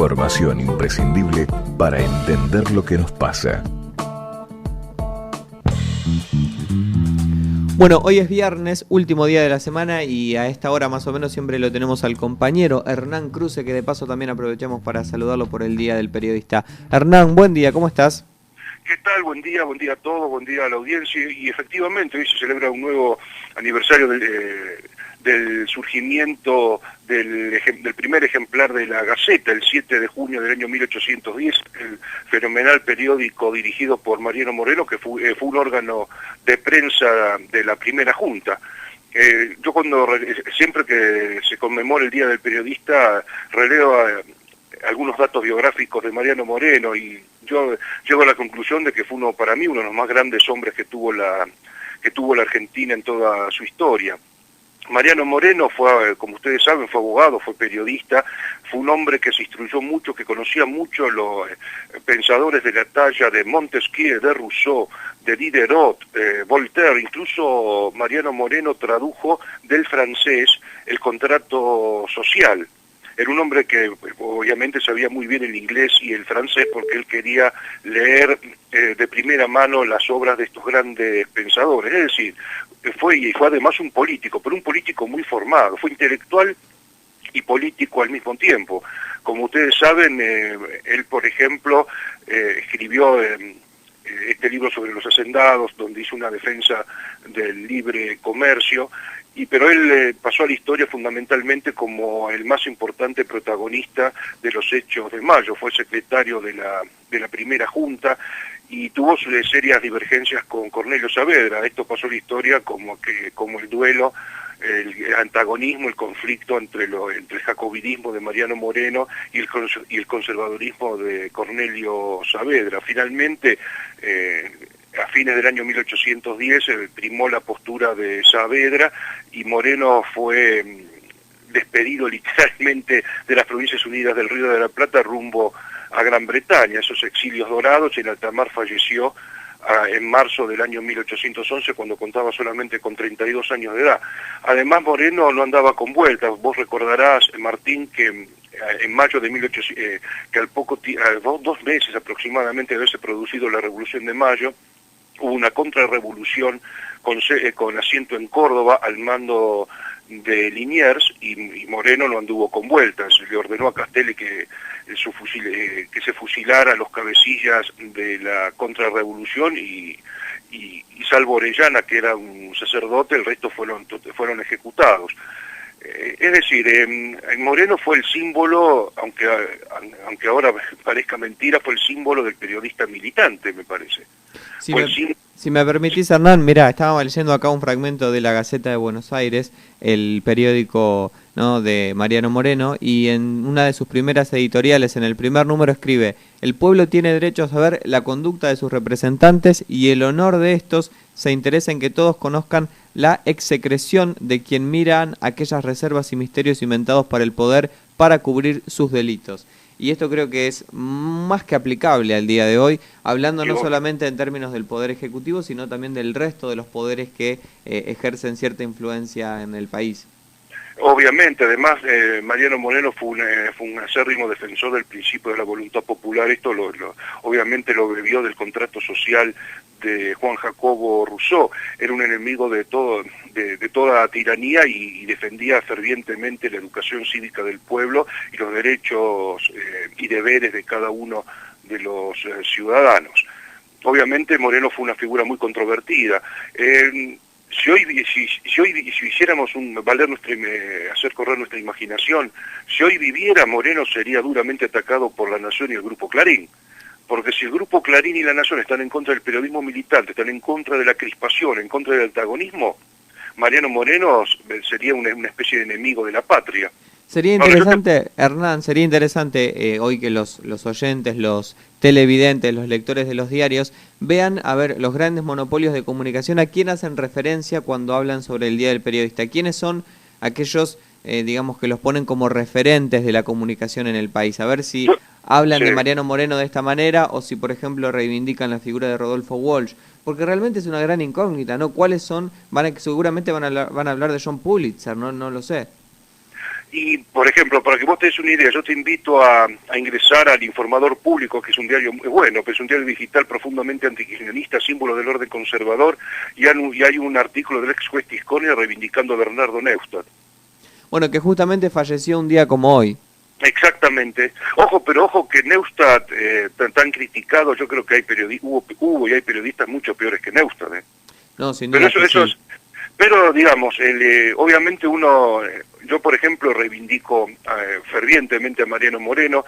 Información imprescindible para entender lo que nos pasa. Bueno, hoy es viernes, último día de la semana, y a esta hora más o menos siempre lo tenemos al compañero Hernán Cruce, que de paso también aprovechamos para saludarlo por el Día del Periodista. Hernán, buen día, ¿cómo estás? ¿Qué tal? Buen día a todos, buen día a la audiencia. Y efectivamente hoy se celebra un nuevo aniversario del surgimiento del primer ejemplar de la Gaceta, el 7 de junio del año 1810, el fenomenal periódico dirigido por Mariano Moreno, que fue un órgano de prensa de la primera junta. Yo siempre que se conmemora el Día del Periodista, releo algunos datos biográficos de Mariano Moreno, y yo llego a la conclusión de que fue para mí uno de los más grandes hombres que tuvo la Argentina en toda su historia. Mariano Moreno fue, como ustedes saben, fue abogado, fue periodista, fue un hombre que se instruyó mucho, que conocía mucho los pensadores de la talla de Montesquieu, de Rousseau, de Diderot, Voltaire. Incluso Mariano Moreno tradujo del francés el contrato social. Era un hombre que obviamente sabía muy bien el inglés y el francés porque él quería leer de primera mano las obras de estos grandes pensadores. Es decir, fue además un político, pero un político muy formado, fue intelectual y político al mismo tiempo. Como ustedes saben, él, por ejemplo, escribió este libro sobre los hacendados, donde hizo una defensa del libre comercio, pero él pasó a la historia fundamentalmente como el más importante protagonista de los hechos de Mayo. Fue secretario de la primera junta y tuvo serias divergencias con Cornelio Saavedra. Esto pasó a la historia como el duelo, el antagonismo, el conflicto entre el jacobinismo de Mariano Moreno y el conservadurismo de Cornelio Saavedra. Finalmente, a fines del año 1810 primó la postura de Saavedra y Moreno fue despedido literalmente de las Provincias Unidas del Río de la Plata rumbo a Gran Bretaña, esos exilios dorados. En alta mar falleció en marzo del año 1811, cuando contaba solamente con 32 años de edad. Además, Moreno no andaba con vueltas. Vos recordarás, Martín, que en mayo de 1800, que a 2 meses aproximadamente de haberse producido la Revolución de Mayo, hubo una contrarrevolución con asiento en Córdoba al mando de Liniers, y Moreno no anduvo con vueltas. Le ordenó a Castelli que se fusilara a los cabecillas de la contrarrevolución y salvo Orellana, que era un sacerdote, el resto fueron ejecutados. Es decir, Moreno fue el símbolo, aunque ahora parezca mentira, fue el símbolo del periodista militante, me parece. Si me permitís, Hernán, mirá, estábamos leyendo acá un fragmento de la Gaceta de Buenos Aires, el periódico, ¿no?, de Mariano Moreno, y en una de sus primeras editoriales, en el primer número, escribe: el pueblo tiene derecho a saber la conducta de sus representantes y el honor de estos se interesa en que todos conozcan la execración de quien miran aquellas reservas y misterios inventados para el poder para cubrir sus delitos. Y esto creo que es más que aplicable al día de hoy, hablando no solamente en términos del Poder Ejecutivo, sino también del resto de los poderes que ejercen cierta influencia en el país. Obviamente, además, Mariano Moreno fue un acérrimo defensor del principio de la voluntad popular. Esto obviamente lo bebió del contrato social de Juan Jacobo Rousseau. Era un enemigo de toda tiranía y defendía fervientemente la educación cívica del pueblo y los derechos y deberes de cada uno de los ciudadanos. Obviamente Moreno fue una figura muy controvertida. Si hiciéramos hacer correr nuestra imaginación, si hoy viviera, Moreno sería duramente atacado por La Nación y el Grupo Clarín. Porque si el Grupo Clarín y La Nación están en contra del periodismo militante, están en contra de la crispación, en contra del antagonismo, Mariano Moreno sería una especie de enemigo de la patria. Sería interesante, Hernán, sería interesante hoy que los oyentes, los televidentes, los lectores de los diarios vean, a ver, los grandes monopolios de comunicación, a quién hacen referencia cuando hablan sobre el Día del Periodista. ¿Quiénes son aquellos, digamos, que los ponen como referentes de la comunicación en el país? A ver si hablan de Mariano Moreno de esta manera o si, por ejemplo, reivindican la figura de Rodolfo Walsh. Porque realmente es una gran incógnita, ¿no? ¿Cuáles son? Seguramente van a hablar de John Pulitzer, no lo sé. Y, por ejemplo, para que vos te des una idea, yo te invito a ingresar al Informador Público, que es un diario muy bueno, pero es un diario digital profundamente antikirchnerista, símbolo del orden conservador, y hay un artículo del ex juez Tiscornia reivindicando a Bernardo Neustadt. Bueno, que justamente falleció un día como hoy. Exactamente. Ojo, pero ojo que Neustadt, tan criticado, yo creo que hay hubo y hay periodistas mucho peores que Neustadt. No, sin Pero duda que sí. pero digamos, obviamente yo por ejemplo reivindico fervientemente a Mariano Moreno,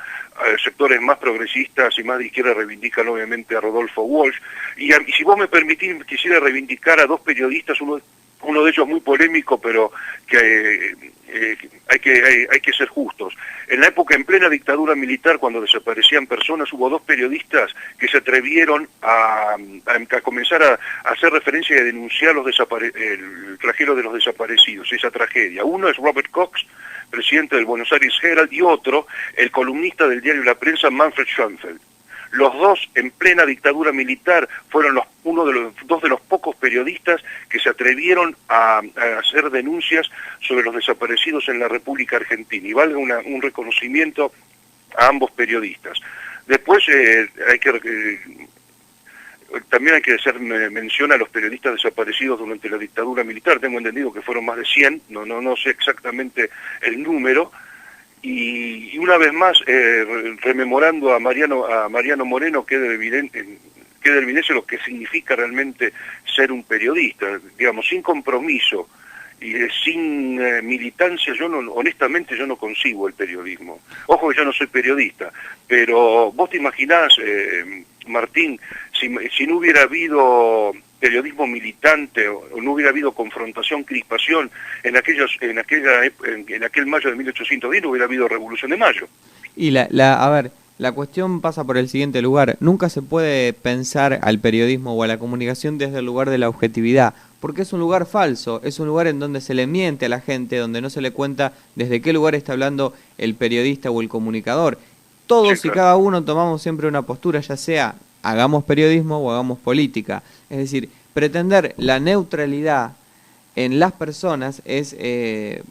sectores más progresistas y más de izquierda reivindican obviamente a Rodolfo Walsh, y si vos me permitís, quisiera reivindicar a dos periodistas, uno de ellos muy polémico, pero que hay que ser justos. En la época, en plena dictadura militar, cuando desaparecían personas, hubo dos periodistas que se atrevieron a comenzar a hacer referencia y a denunciar el flagelo de los desaparecidos, esa tragedia. Uno es Robert Cox, presidente del Buenos Aires Herald, y otro, el columnista del diario La Prensa, Manfred Schoenfeld. Los dos, en plena dictadura militar, fueron dos de los pocos periodistas que se atrevieron a hacer denuncias sobre los desaparecidos en la República Argentina. Y valga un reconocimiento a ambos periodistas. Después también hay que hacer mención a los periodistas desaparecidos durante la dictadura militar. Tengo entendido que fueron más de 100, no sé exactamente el número. Y una vez más, rememorando a Mariano Moreno, queda evidente lo que significa realmente ser un periodista. Digamos, sin compromiso y sin militancia, honestamente yo no concibo el periodismo. Ojo que yo no soy periodista, pero vos te imaginás, Martín, si no hubiera habido periodismo militante o no hubiera habido confrontación, crispación, en aquel mayo de 1810 no hubiera habido Revolución de Mayo. Y a ver, la cuestión pasa por el siguiente lugar. Nunca se puede pensar al periodismo o a la comunicación desde el lugar de la objetividad, porque es un lugar falso, es un lugar en donde se le miente a la gente, donde no se le cuenta desde qué lugar está hablando el periodista o el comunicador. Todos Sí, y claro. cada uno tomamos siempre una postura, ya sea hagamos periodismo o hagamos política. Es decir, pretender la neutralidad en las personas es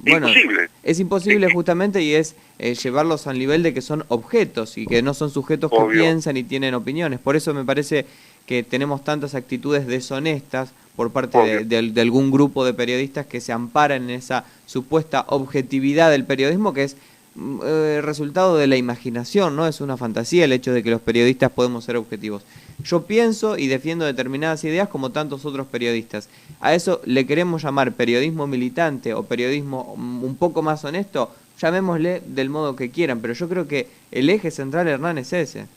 Imposible. es imposible justamente, y es llevarlos al nivel de que son objetos y que no son sujetos que Obvio. piensan y tienen opiniones. Por eso me parece que tenemos tantas actitudes deshonestas por parte Obvio. de algún grupo de periodistas que se amparan en esa supuesta objetividad del periodismo, que es resultado de la imaginación, no es una fantasía el hecho de que los periodistas podemos ser objetivos. Yo pienso y defiendo determinadas ideas como tantos otros periodistas. A eso le queremos llamar periodismo militante o periodismo un poco más honesto, llamémosle del modo que quieran, pero yo creo que el eje central, Hernán, es ese.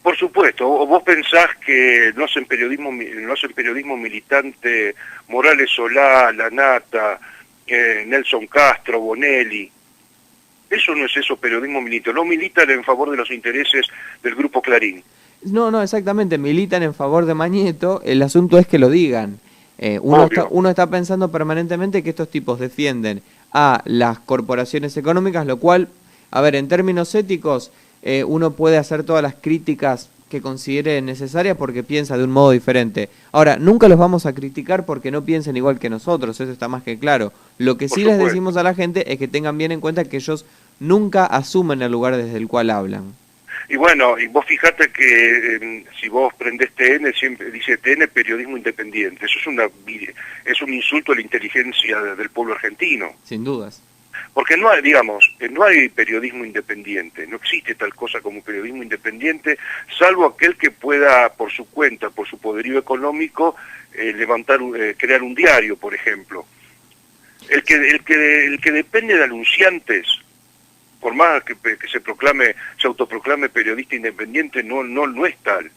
Por supuesto, o vos pensás que no hacen periodismo militante Morales Solá, Lanata, Nelson Castro, Bonelli. Eso no es periodismo militante. No militan en favor de los intereses del Grupo Clarín. No, exactamente, militan en favor de Mañeto, el asunto es que lo digan. Uno está pensando permanentemente que estos tipos defienden a las corporaciones económicas, lo cual, a ver, en términos éticos, uno puede hacer todas las críticas que considere necesarias porque piensa de un modo diferente. Ahora, nunca los vamos a criticar porque no piensen igual que nosotros, eso está más que claro. Lo que sí les decimos a la gente es que tengan bien en cuenta que ellos nunca asumen el lugar desde el cual hablan. Y bueno, y vos fijate que si vos prendés TN, siempre dice TN periodismo independiente. Eso es un insulto a la inteligencia del pueblo argentino. Sin dudas. Porque no hay periodismo independiente, no existe tal cosa como periodismo independiente, salvo aquel que pueda, por su cuenta, por su poderío económico, crear un diario, por ejemplo. El que depende de anunciantes, por más que se autoproclame periodista independiente, no es tal.